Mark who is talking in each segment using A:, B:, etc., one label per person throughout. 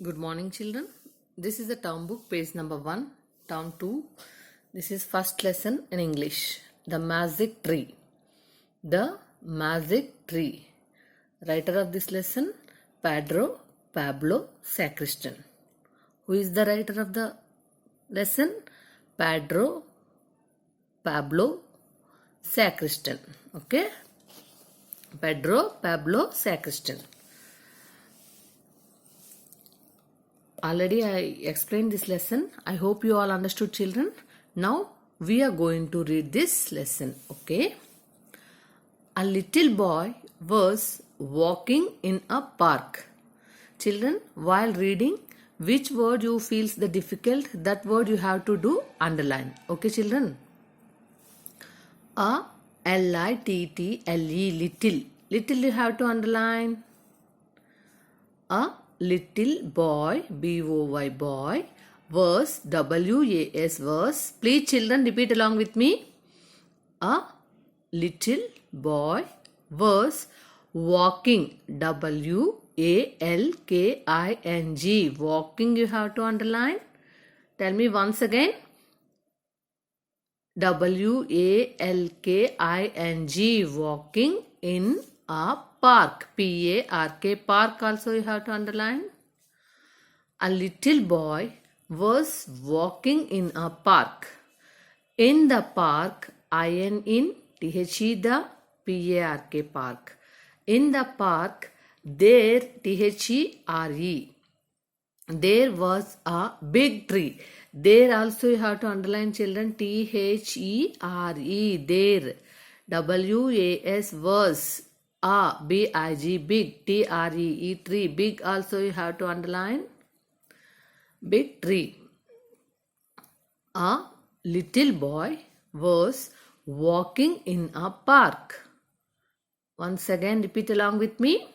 A: Good morning, children. This is the term book, page number 1, term 2. This is first lesson in English. The Magic Tree. The Magic Tree. Writer of this lesson, Pedro Pablo Sacristan. Who is the writer of the lesson? Pedro Pablo Sacristan. Okay? Pedro Pablo Sacristan. Already I explained this lesson. I hope you all understood, children. Now we are going to read this lesson. Okay. A little boy was walking in a park. Children, while reading, which word you feels the difficult, that word you have to do underline. Okay, children. A L-I-T-T-L-E, little. Little you have to underline. A little boy, B-O-Y, boy, was, W-A-S, was. Please children repeat along with me. A little boy was walking, W-A-L-K-I-N-G. Walking you have to underline. Tell me once again. W-A-L-K-I-N-G. Walking in a park. P-A-R-K. Park also you have to underline. A little boy was walking in a park. In the park, I-N in T-H-E the P-A-R-K park. In the park, there T-H-E-R-E. There was a big tree. There also you have to underline, children. T-H-E-R-E. There. W-A-S was. A, B-I-G, big, T-R-E-E, tree, big also you have to underline. Big tree. A little boy was walking in a park. Once again, repeat along with me.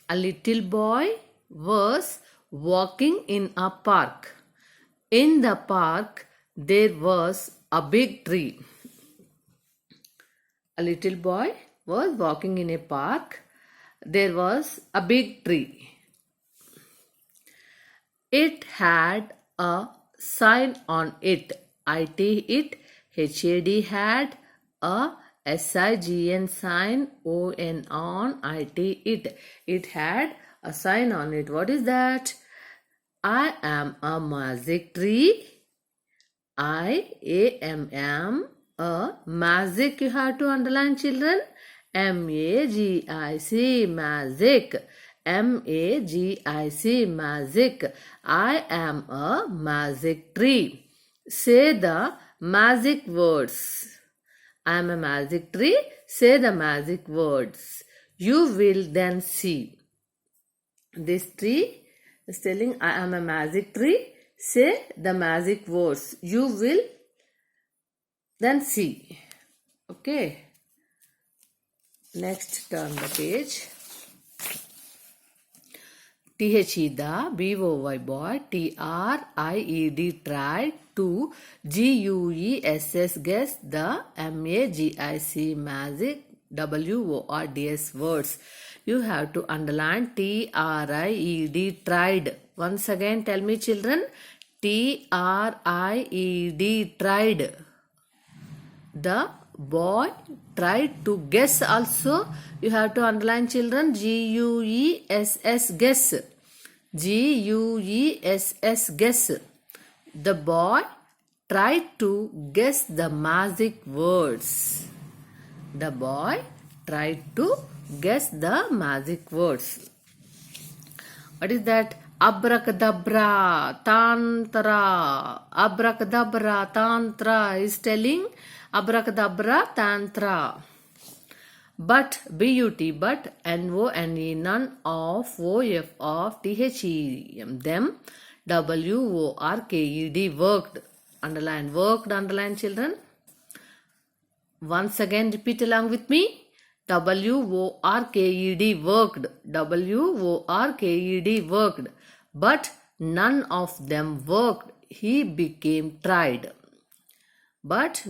A: A little boy was walking in a park. In the park, there was a big tree. A little boy was walking in a park. There was a big tree. It had a sign on it. I-T it, H-A-D had, a S-I-G-N sign, O-N on, I-T it. It had a sign on it. What is that? I am a magic tree. I-A-M-M, a magic you have to underline, children. M-A-G-I-C, magic. M-A-G-I-C, magic. I am a magic tree. Say the magic words. I am a magic tree. Say the magic words. You will then see. This tree is telling I am a magic tree. Say the magic words. You will then see. Okay. Next, turn the page. T-H-E the, B-O-Y boy, T-R-I-E-D tried, to, G-U-E-S-S guess, the, M-A-G-I-C magic, W-O-R-D-S words. You have to underline T-R-I-E-D tried. Once again, tell me children, T-R-I-E-D tried. The boy tried to guess also. You have to underline, children. G-U-E-S-S guess. G-U-E-S-S guess. The boy tried to guess the magic words. The boy tried to guess the magic words. What is that? Abracadabra, tantra. Abracadabra, tantra is telling abracadabra, tantra. But, B-U-T, but, N-O-N-E, none of, O-F, of, T-H-E-M, them, W-O-R-K-E-D, worked. Underline, worked, underline, children. Once again, repeat along with me. W-O-R-K-E-D, worked. W-O-R-K-E-D, worked. But none of them worked. He became tried. But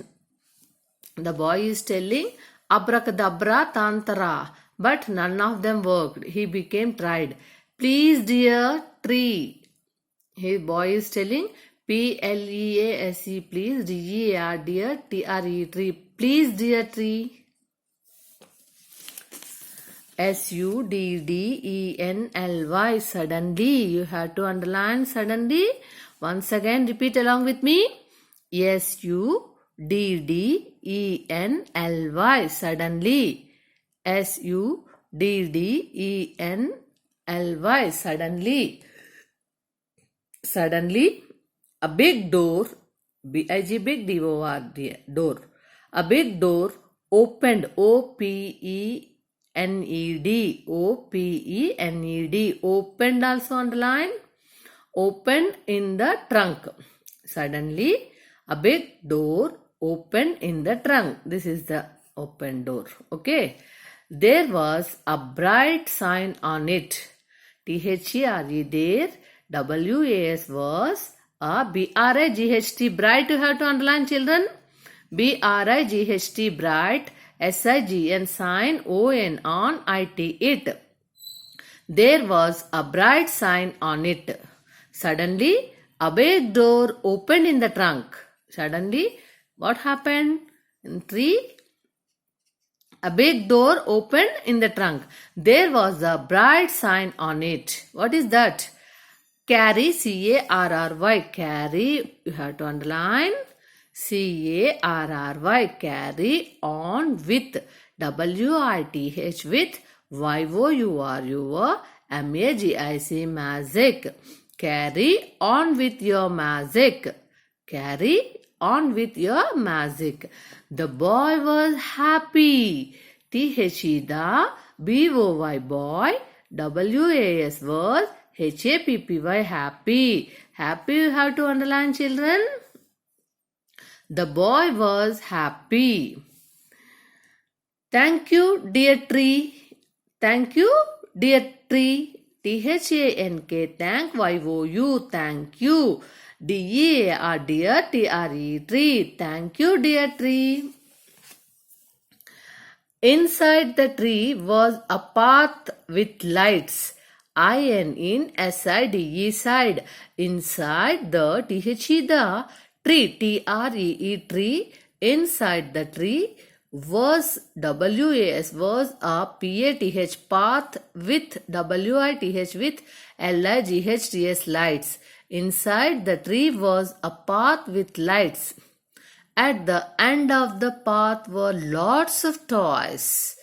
A: the boy is telling abracadabra, tantra. But none of them worked. He became tried. Please, dear tree. His boy is telling Please, please, DEAR, dear, TRE, tree. Please, dear tree. SUDDENLY, suddenly. You have to underline suddenly. Once again, repeat along with me. SUDDENLY, suddenly. SUDDENLY, suddenly. Suddenly, a big door, B-I-G, big D-O-R-D, door. A big door opened, O-P-E-N-E-D, O-P-E-N-E-D, opened also underline, opened in the trunk. Suddenly, a big door opened in the trunk. This is the open door. Okay. There was a bright sign on it. T-H-E-R-E, there. W-A-S was a B-R-I-G-H-T, bright. You have to underline, children. B-R-I-G-H-T, bright. S-I-G-N, sign. O-N, on, I-T, it. There was a bright sign on it. Suddenly, a big door opened in the trunk. Suddenly, what happened? In 3, a big door opened in the trunk. There was a bright sign on it. What is that? Carry, C-A-R-R-Y, carry, you have to underline, C-A-R-R-Y, carry on with, W-I-T-H, with, Y-O-U-R-U-O, M-A-G-I-C, magic. Carry on with your magic. Carry on with your magic. The boy was happy. T-H-E, the, B-O-Y, boy, W-A-S was, H-A-P-P-Y, happy. Happy you have to underline, children. The boy was happy. Thank you, dear tree. Thank you, dear tree. T-H-A-N-K, thank, Y-O-U, thank you. D-E-A-R, dear, T-R-E, tree. Thank you, dear tree. Inside the tree was a path with lights. I-N in S-I-D-E, side. Inside the T-H-E, the tree, T-R-E-E, tree. Inside the tree was, W-A-S was a P-A-T-H, path with, W-I-T-H, with L-I-G-H-T-S, lights. Inside the tree was a path with lights. At the end of the path were lots of toys.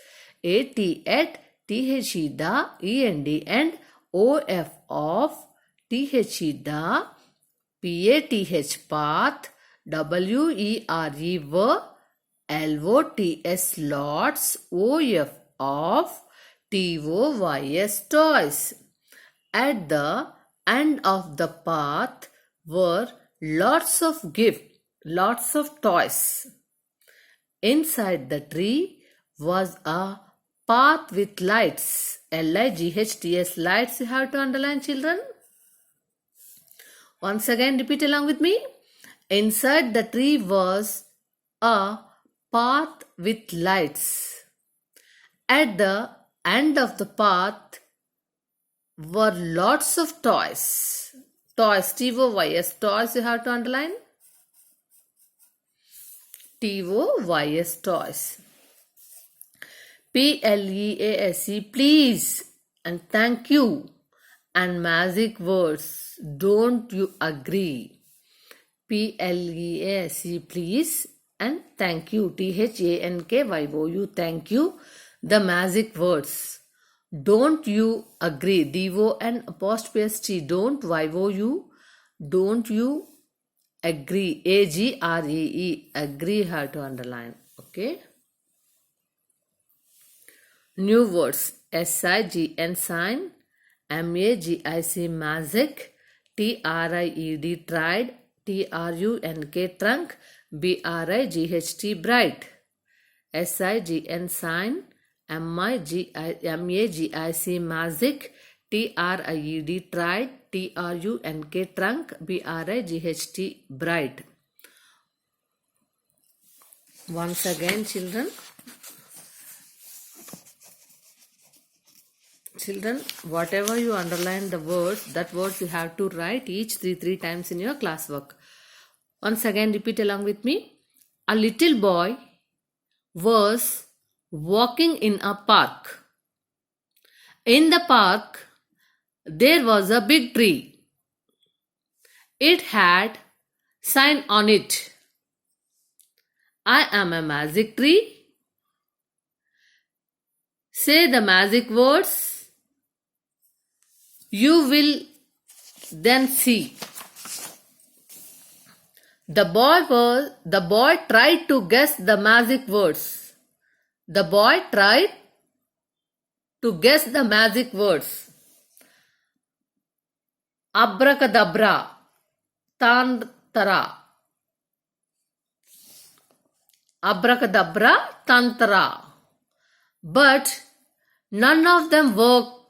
A: A-T at T-H-E, the, E-N-D, and O-F of, T-H-E, the, P-A-T-H, path, W-E-R-E, were, L-O-T-S, lots, O-F of, T-O-Y-S, toys. At the end of the path were lots of gifts, lots of toys. Inside the tree was a path with lights, L-I-G-H-T-S, lights. You have to underline, children. Once again, repeat along with me. Inside the tree was a path with lights. At the end of the path were lots of toys. Toys, T-O-Y-S, toys, you have to underline. T-O-Y-S, toys. P-L-E-A-S-E, please, and thank you, and magic words, don't you agree? P-L-E-A-S-E, please, and thank you, T-H-A-N-K-Y-O-U, thank you, the magic words. Don't you agree? D-O-N apostrophe S-T, don't, Y-O-U, don't you agree? A-G-R-E-E, agree, have to underline, okay? New words, S-I-G-N, sign, M-A-G-I-C, magic, T-R-I-E-D, tried, T-R-U-N-K, trunk, B-R-I-G-H-T, bright, S-I-G-N, sign, M-A-G-I-C, magic, T-R-I-E-D, tried, T-R-U-N-K, trunk, B-R-I-G-H-T, bright. Once again, children. Children, whatever you underline the words, that words you have to write each three times in your classwork. Once again, repeat along with me. A little boy was walking in a park. In the park, there was a big tree. It had sign on it. I am a magic tree. Say the magic words. You will then see. The boy tried to guess the magic words. The boy tried to guess the magic words. Abracadabra, tantara. Abracadabra, tantara. But none of them worked.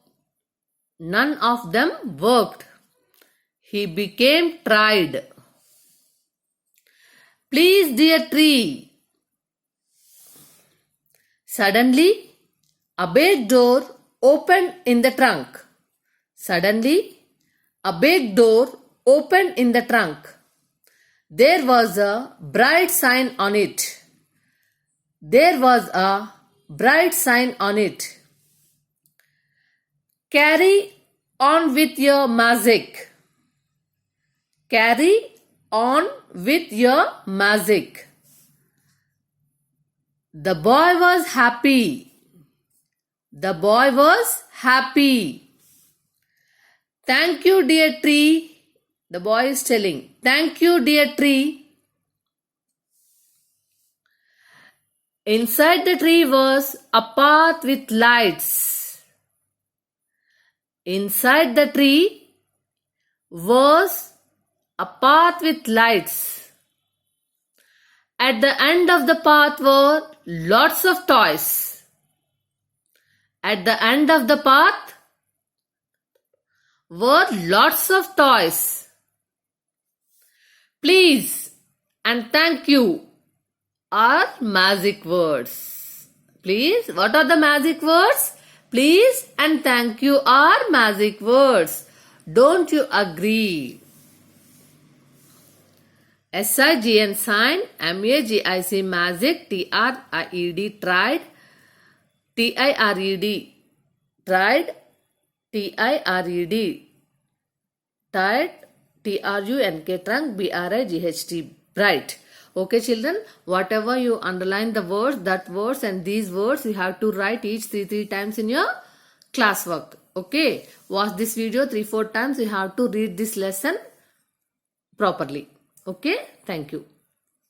A: None of them worked. He became tired. Please, dear tree. Suddenly, a big door opened in the trunk. Suddenly, a big door opened in the trunk. There was a bright sign on it. There was a bright sign on it. Carry on with your magic. Carry on with your magic. The boy was happy. The boy was happy. Thank you, dear tree. The boy is telling, thank you, dear tree. Inside the tree was a path with lights. Inside the tree was a path with lights. At the end of the path were lots of toys. At the end of the path were lots of toys. Please and thank you are magic words. Please, what are the magic words? Please and thank you are magic words. Don't you agree? SIGN sign, MAGIC magic, TRIED tried, TIRED tried, TIRED tired, TRUNK trunk, BRIGHT bright. Okay children, whatever you underline the words, that words and these words you have to write each three times in your classwork. Okay, watch this video 3-4 times. You have to read this lesson properly. Okay, thank you.